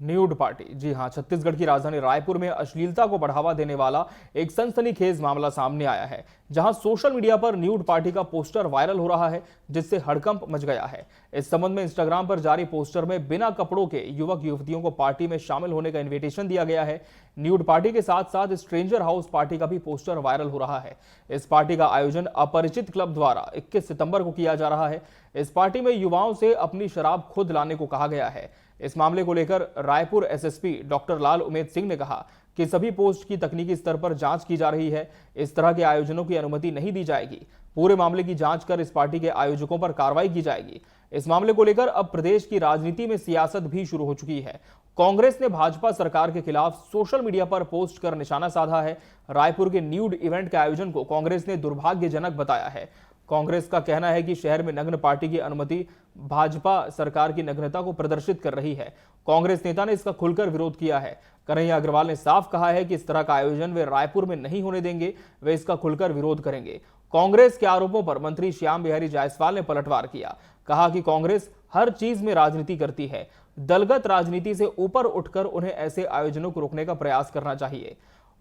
Nude party. जी हां, छत्तीसगढ़ की राजधानी रायपुर में अश्लीलता को बढ़ावा देने वाला एक सनसनीखेज मामला सामने आया है, जहां सोशल मीडिया पर न्यूड पार्टी का पोस्टर वायरल हो रहा है, जिससे हड़कंप मच गया है। इस संबंध में इंस्टाग्राम पर जारी पोस्टर में बिना कपड़ों के युवक युवतियों को पार्टी में शामिल होने का इन्विटेशन दिया गया है। न्यूड पार्टी के साथ साथ स्ट्रेंजर हाउस पार्टी का भी पोस्टर वायरल हो रहा है। इस पार्टी का आयोजन अपरिचित क्लब द्वारा 21 सितंबर को किया जा रहा है। इस पार्टी में युवाओं से अपनी शराब खुद लाने को कहा गया है। इस मामले को लेकर रायपुर एसएसपी डॉक्टर लाल उमेद सिंह ने कहा कि सभी पोस्ट की तकनीकी स्तर पर जांच की जा रही है। इस तरह के आयोजनों की अनुमति नहीं दी जाएगी। पूरे मामले की जांच कर इस पार्टी के आयोजकों पर कार्रवाई की जाएगी। इस मामले को लेकर अब प्रदेश की राजनीति में सियासत भी शुरू हो चुकी है। कांग्रेस ने भाजपा सरकार के खिलाफ सोशल मीडिया पर पोस्ट कर निशाना साधा है। रायपुर के न्यूड इवेंट के आयोजन को कांग्रेस ने दुर्भाग्यजनक बताया है। कांग्रेस का कहना है कि शहर में नग्न पार्टी की अनुमति भाजपा सरकार की नग्नता को प्रदर्शित कर रही है। कांग्रेस नेता ने इसका खुलकर विरोध किया है। कन्हैया अग्रवाल ने साफ कहा है कि इस तरह का आयोजन वे रायपुर में नहीं होने देंगे, वे इसका खुलकर विरोध करेंगे। कांग्रेस के आरोपों पर मंत्री श्याम बिहारी जायसवाल ने पलटवार किया। कहा कि कांग्रेस हर चीज में राजनीति करती है, दलगत राजनीति से ऊपर उठकर उन्हें ऐसे आयोजनों को रोकने का प्रयास करना चाहिए।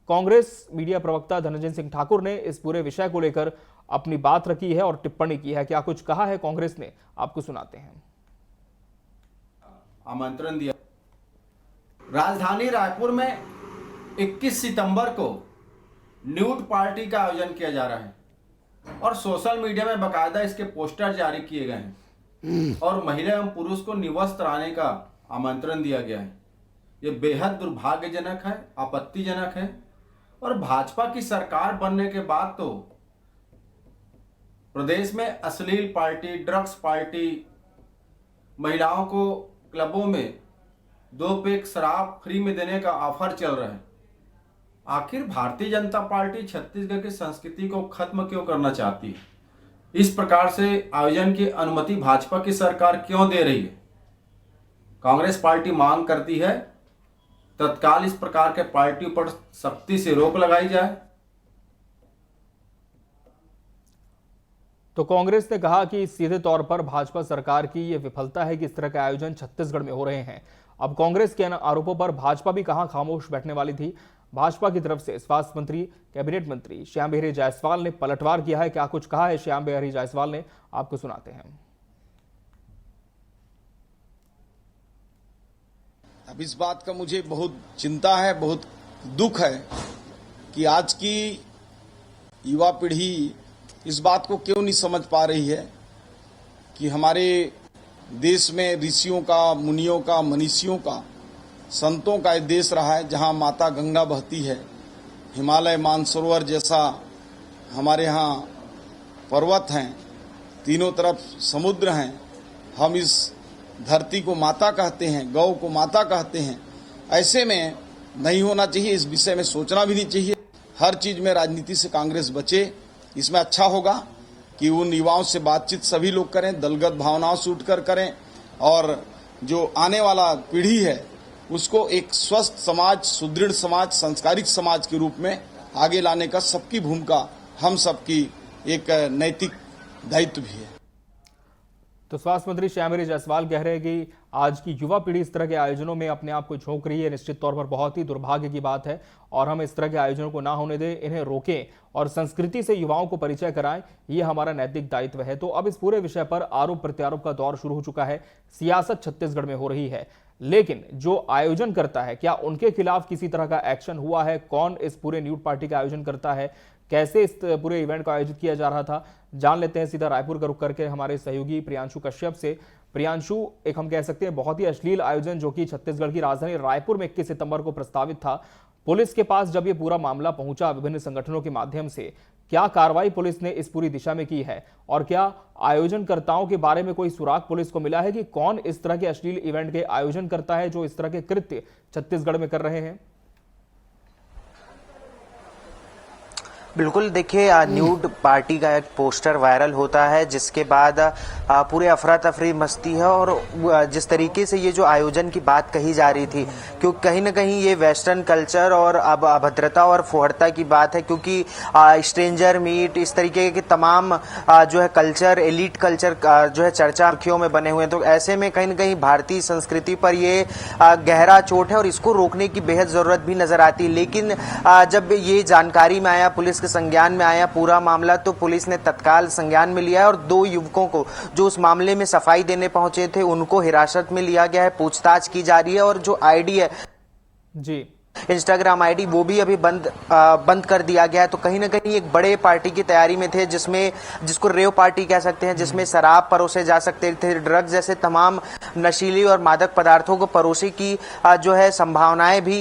कांग्रेस मीडिया प्रवक्ता धनंजय सिंह ठाकुर ने इस पूरे विषय को लेकर अपनी बात रखी है और टिप्पणी की है। क्या कुछ कहा है कांग्रेस ने, आपको सुनाते हैं। आमंत्रण दिया। राजधानी रायपुर में 21 सितंबर को न्यूड पार्टी का आयोजन किया जा रहा है और सोशल मीडिया में बाकायदा इसके पोस्टर जारी किए गए हैं और महिला एवं पुरुष को निवस्त्र आने का आमंत्रण दिया गया है। ये बेहद दुर्भाग्यजनक है, आपत्तिजनक है और भाजपा की सरकार बनने के बाद तो प्रदेश में अश्लील पार्टी, ड्रग्स पार्टी, महिलाओं को क्लबों में 2 पैक शराब फ्री में देने का ऑफर चल रहा है। आखिर भारतीय जनता पार्टी छत्तीसगढ़ की संस्कृति को खत्म क्यों करना चाहती है? इस प्रकार से आयोजन की अनुमति भाजपा की सरकार क्यों दे रही है? कांग्रेस पार्टी मांग करती है तत्काल इस प्रकार के पार्टियों पर सख्ती से रोक लगाई जाए। तो कांग्रेस ने कहा कि सीधे तौर पर भाजपा सरकार की यह विफलता है कि इस तरह के आयोजन छत्तीसगढ़ में हो रहे हैं। अब कांग्रेस के आरोपों पर भाजपा भी कहां खामोश बैठने वाली थी। भाजपा की तरफ से स्वास्थ्य मंत्री, कैबिनेट मंत्री श्याम बिहारी जायसवाल ने पलटवार किया है। क्या कुछ कहा है श्याम बिहारी जायसवाल ने, आपको सुनाते हैं। अब इस बात का मुझे बहुत चिंता है, बहुत दुख है कि आज की युवा पीढ़ी इस बात को क्यों नहीं समझ पा रही है कि हमारे देश में ऋषियों का, मुनियों का, मनीषियों का, संतों का एक देश रहा है जहां माता गंगा बहती है। हिमालय, मानसरोवर जैसा हमारे यहाँ पर्वत हैं, तीनों तरफ समुद्र हैं। हम इस धरती को माता कहते हैं, गौ को माता कहते हैं। ऐसे में नहीं होना चाहिए, इस विषय में सोचना भी नहीं चाहिए। हर चीज में राजनीति से कांग्रेस बचे। इसमें अच्छा होगा कि उन युवाओं से बातचीत सभी लोग करें, दलगत भावनाओं से उठकर करें और जो आने वाला पीढ़ी है उसको एक स्वस्थ समाज, सुदृढ़ समाज, संस्कारिक समाज के रूप में आगे लाने का सबकी भूमिका, हम सबकी एक नैतिक दायित्व भी है। तो स्वास्थ्य मंत्री श्याम बिहारी जायसवाल कह रहे हैं कि आज की युवा पीढ़ी इस तरह के आयोजनों में अपने आप को झोंक रही है। निश्चित तौर पर बहुत ही दुर्भाग्य की बात है और हम इस तरह के आयोजनों को ना होने दें, इन्हें रोकें और संस्कृति से युवाओं को परिचय कराएं, ये हमारा नैतिक दायित्व है। तो अब इस पूरे विषय पर आरोप प्रत्यारोप का दौर शुरू हो चुका है। सियासत छत्तीसगढ़ में हो रही है, लेकिन जो आयोजन करता है, क्या उनके खिलाफ किसी तरह का एक्शन हुआ है? कौन इस पूरे न्यूड पार्टी का आयोजन करता है? कैसे इस पूरे इवेंट को आयोजित किया जा रहा था, जान लेते हैं सीधा रायपुर का रुख करके हमारे सहयोगी प्रियांशु कश्यप से। प्रियांशु, एक हम कह सकते हैं बहुत ही अश्लील आयोजन जो कि छत्तीसगढ़ की राजधानी रायपुर में 21 सितंबर को प्रस्तावित था, पुलिस के पास जब ये पूरा मामला पहुंचा विभिन्न संगठनों के माध्यम से, क्या कार्रवाई पुलिस ने इस पूरी दिशा में की है और क्या आयोजनकर्ताओं के बारे में कोई सुराग पुलिस को मिला है कि कौन इस तरह के अश्लील इवेंट के आयोजन करता है, जो इस तरह के कृत्य छत्तीसगढ़ में कर रहे हैं? बिल्कुल, देखिए न्यूड पार्टी का एक पोस्टर वायरल होता है जिसके बाद पूरे अफरा तफरी मचती है और जिस तरीके से ये जो आयोजन की बात कही जा रही थी, क्योंकि कहीं ना कहीं ये वेस्टर्न कल्चर और अब अभद्रता और फुहड़ता की बात है, क्योंकि स्ट्रेंजर मीट इस तरीके के तमाम जो है कल्चर, एलीट कल्चर जो है चर्चा सुर्खियों में बने हुए हैं। तो ऐसे में कहीं ना कहीं भारतीय संस्कृति पर ये गहरा चोट है और इसको रोकने की बेहद जरूरत भी नजर आती है। लेकिन जब ये जानकारी में आया, पुलिस के संज्ञान में आया पूरा मामला, तो पुलिस ने तत्काल संज्ञान में लिया और 2 युवकों को जो उस मामले में सफाई देने पहुंचे थे उनको हिरासत में लिया गया है, पूछताछ की जा रही है। और जो आईडी है जी, इंस्टाग्राम आईडी वो भी अभी बंद कर दिया गया है। तो कहीं ना कहीं एक बड़े पार्टी की तैयारी में थे जिसको रेव पार्टी कह सकते हैं, जिसमें शराब परोसे जा सकते थे, ड्रग्स जैसे तमाम नशीली और मादक पदार्थों को परोसे की जो है संभावनाएं भी,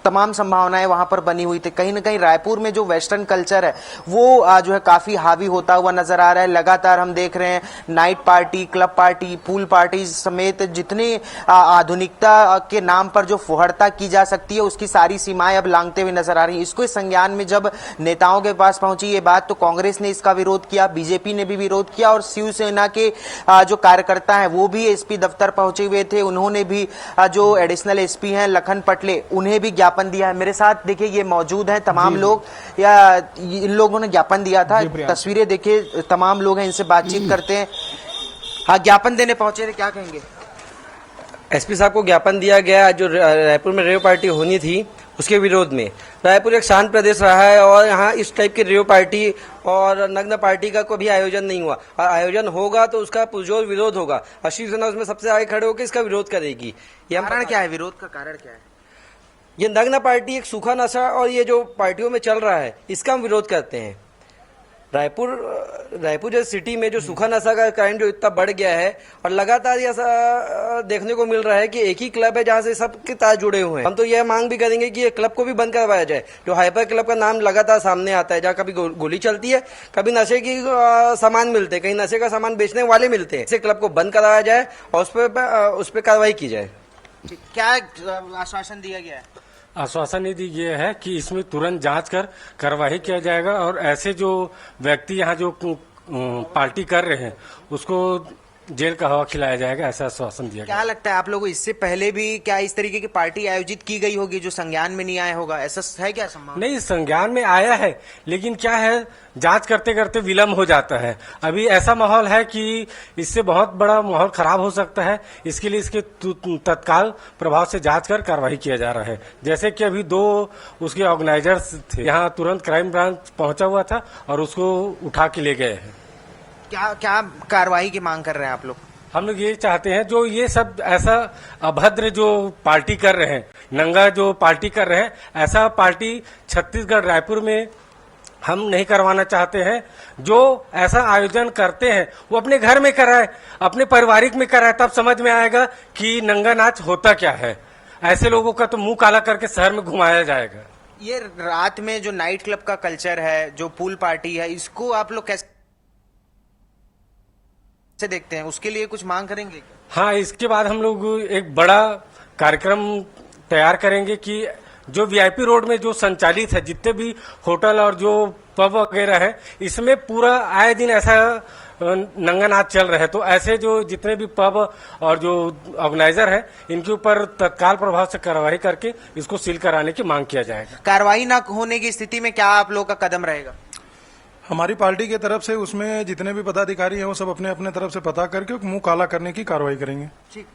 तमाम संभावनाएं वहां पर बनी हुई थी। कहीं ना कहीं रायपुर में जो वेस्टर्न कल्चर है वो जो है काफी हावी होता हुआ नजर आ रहा है। लगातार हम देख रहे हैं night party, club party, pool party समेत जितने आधुनिकता के नाम पर जो फुहड़ता की जा सकती है उसकी सारी सीमाएं अब लांघते हुए नजर आ रही हैं। इसको इस संज्ञान में जब नेताओं के पास पहुंची ये बात, तो कांग्रेस ने इसका विरोध किया, बीजेपी ने भी विरोध किया और शिवसेना के जो कार्यकर्ता हैं वो भी एसपी दफ्तर पहुंचे हुए थे। उन्होंने भी जो एडिशनल एसपी हैं लखन पटले, उन्हें भी ज्ञापन दिया है। मेरे साथ देखिए ये मौजूद हैं तमाम लोग, या इन लोगों ने ज्ञापन दिया था। तस्वीरें देखिए, तमाम लोग हैं, इनसे बातचीत करते हैं। हाँ, ज्ञापन देने पहुंचे थे, क्या कहेंगे? एसपी साहब को ज्ञापन दिया गया जो रायपुर में रेव पार्टी होनी थी उसके विरोध में। रायपुर एक शांत प्रदेश रहा है और यहाँ इस टाइप की रेव पार्टी और नग्न पार्टी का कोई भी आयोजन नहीं हुआ, और आयोजन होगा तो उसका पुरजोर विरोध होगा और शिवसेना उसमें सबसे आगे खड़े होकर इसका विरोध करेगी। ये कारण क्या है? विरोध का कारण क्या है? ये नग्न पार्टी एक सूखा नशा और ये जो पार्टियों में चल रहा है इसका हम विरोध करते हैं। रायपुर जैसे सिटी में जो सूखा नशा का काइंड जो इतना बढ़ गया है और लगातार ऐसा देखने को मिल रहा है कि एक ही क्लब है जहां से सबके तार जुड़े हुए हैं। हम तो यह मांग भी करेंगे कि ये क्लब को भी बंद करवाया जाए। जो हाइपर क्लब का नाम लगातार सामने आता है, जहाँ कभी गोली चलती है, कभी नशे की सामान मिलते हैं, कहीं नशे का सामान बेचने वाले मिलते हैं। इसे क्लब को बंद कराया जाए और उस पर कार्रवाई की जाए। क्या आश्वासन दिया गया है? आश्वासन यदि ये है कि इसमें तुरंत जांच कर कार्रवाई किया जाएगा और ऐसे जो व्यक्ति यहाँ जो पार्टी कर रहे हैं उसको जेल का हवा खिलाया जाएगा, ऐसा आश्वासन दिया गया। क्या लगता है आप लोगों को, इससे पहले भी क्या इस तरीके की पार्टी आयोजित की गई होगी जो संज्ञान में नहीं आया होगा? ऐसा है क्या संभावना? नहीं, संज्ञान में आया है, लेकिन क्या है जांच करते करते विलम्ब हो जाता है। अभी ऐसा माहौल है कि इससे बहुत बड़ा माहौल खराब हो सकता है। इसके लिए इसके तत्काल प्रभाव से जांच कर कार्रवाई किया जा रहा है। जैसे कि अभी 2 उसके ऑर्गेनाइजर्स थे, यहाँ तुरंत क्राइम ब्रांच पहुंचा हुआ था और उसको उठा के ले गए हैं। क्या कार्रवाई की मांग कर रहे हैं आप लोग? हम लोग ये चाहते हैं जो ये सब ऐसा अभद्र जो पार्टी कर रहे हैं, नंगा जो पार्टी कर रहे हैं, ऐसा पार्टी छत्तीसगढ़ रायपुर में हम नहीं करवाना चाहते हैं। जो ऐसा आयोजन करते हैं वो अपने घर में कराए, अपने पारिवारिक में कराए, तब समझ में आएगा कि नंगा नाच होता क्या है। ऐसे लोगों का तो मुंह काला करके शहर में घुमाया जाएगा। ये रात में जो नाइट क्लब का कल्चर है, जो पूल पार्टी है, इसको आप लोग कैसे देखते हैं? उसके लिए कुछ मांग करेंगे? हाँ, इसके बाद हम लोग एक बड़ा कार्यक्रम तैयार करेंगे कि जो वीआईपी रोड में जो संचालित है, जितने भी होटल और जो पब वगैरह है, इसमें पूरा आए दिन ऐसा नंगा नाच चल रहा है। तो ऐसे जो जितने भी पब और जो ऑर्गेनाइजर है, इनके ऊपर तत्काल प्रभाव से कार्रवाई करके इसको सील कराने की मांग किया जाएगा। कार्रवाई न होने की स्थिति में क्या आप लोग का कदम रहेगा? हमारी पार्टी की तरफ से उसमें जितने भी पदाधिकारी हैं वो सब अपने अपने तरफ से पता करके मुंह काला करने की कार्रवाई करेंगे। ठीक,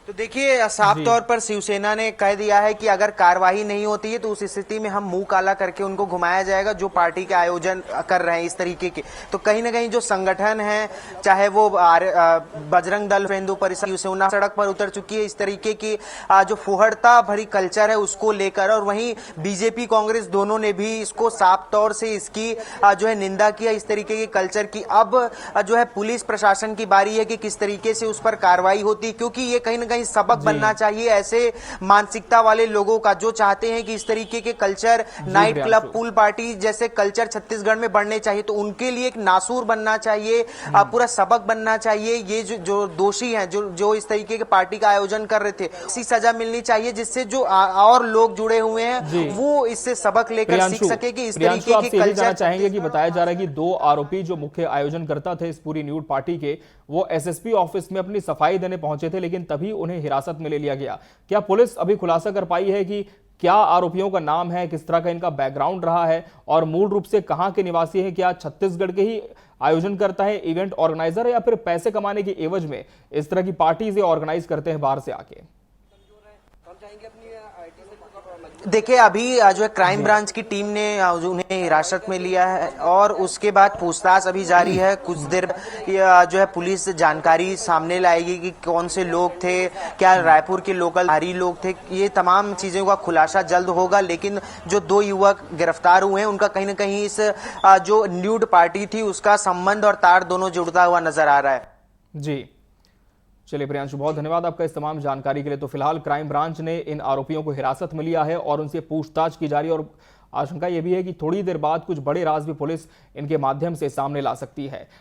तो देखिए साफ तौर पर शिवसेना ने कह दिया है कि अगर कार्रवाई नहीं होती है तो उस स्थिति में हम मुंह काला करके उनको घुमाया जाएगा जो पार्टी के आयोजन कर रहे हैं इस तरीके के। तो कहीं ना कहीं जो संगठन है, चाहे वो बजरंग दल, हिंदू परिषद, शिवसेना सड़क पर उतर चुकी है इस तरीके की जो फुहड़ता भरी कल्चर है उसको लेकर, और वहीं बीजेपी कांग्रेस दोनों ने भी इसको साफ तौर से इसकी जो है निंदा किया इस तरीके के कल्चर की। अब जो है पुलिस प्रशासन की बारी है कि किस तरीके से उस पर कार्रवाई होती, क्योंकि ये कहीं ना कहीं सबक बनना चाहिए ऐसे मानसिकता वाले लोगों का, जो चाहते हैं कि इस तरीके के culture, night club, pool party जैसे कल्चर छत्तीसगढ़ में बढ़ने चाहिए, तो उनके लिए एक नासूर बनना चाहिए, पूरा सबक बनना चाहिए। ये जो दोषी हैं, जो इस तरीके के पार्टी का आयोजन कर रहे थे, ऐसी सजा मिलनी चाहिए जिससे जो और लोग जुड़े हुए हैं वो इससे सबक लेकर सीख सके कि इस तरीके के कल्चर। चाहेंगे कि बताया जा रहा है कि 2 आरोपी जो मुख्य आयोजनकर्ता थे इस पूरी न्यूड पार्टी के, वो एसएसपी ऑफिस में अपनी सफाई देने पहुंचे थे, लेकिन तभी उन्हें हिरासत में ले लिया गया। क्या पुलिस अभी खुलासा कर पाई है कि क्या आरोपियों का नाम है, किस तरह का इनका बैकग्राउंड रहा है और मूल रूप से कहां के निवासी हैं? क्या छत्तीसगढ़ के ही आयोजन करता है, इवेंट ऑर्गेनाइजर है, या फिर पैसे कमाने की एवज में इस तरह की पार्टीज ऑर्गेनाइज करते हैं बाहर से आके? देखिए, अभी जो है क्राइम ब्रांच की टीम ने उन्हें हिरासत में लिया है और उसके बाद पूछताछ अभी जारी है। कुछ देर जो है पुलिस जानकारी सामने लाएगी कि कौन से लोग थे, क्या रायपुर के लोकल भारी लोग थे, ये तमाम चीजों का खुलासा जल्द होगा। लेकिन जो 2 युवक गिरफ्तार हुए हैं उनका कहीं ना कहीं इस जो न्यूड पार्टी थी उसका संबंध और तार दोनों जुड़ता हुआ नजर आ रहा है। जी चलिए प्रियांशु, बहुत धन्यवाद आपका इस तमाम जानकारी के लिए। तो फिलहाल क्राइम ब्रांच ने इन आरोपियों को हिरासत में लिया है और उनसे पूछताछ की जा रही है और आशंका यह भी है कि थोड़ी देर बाद कुछ बड़े राज भी पुलिस इनके माध्यम से सामने ला सकती है।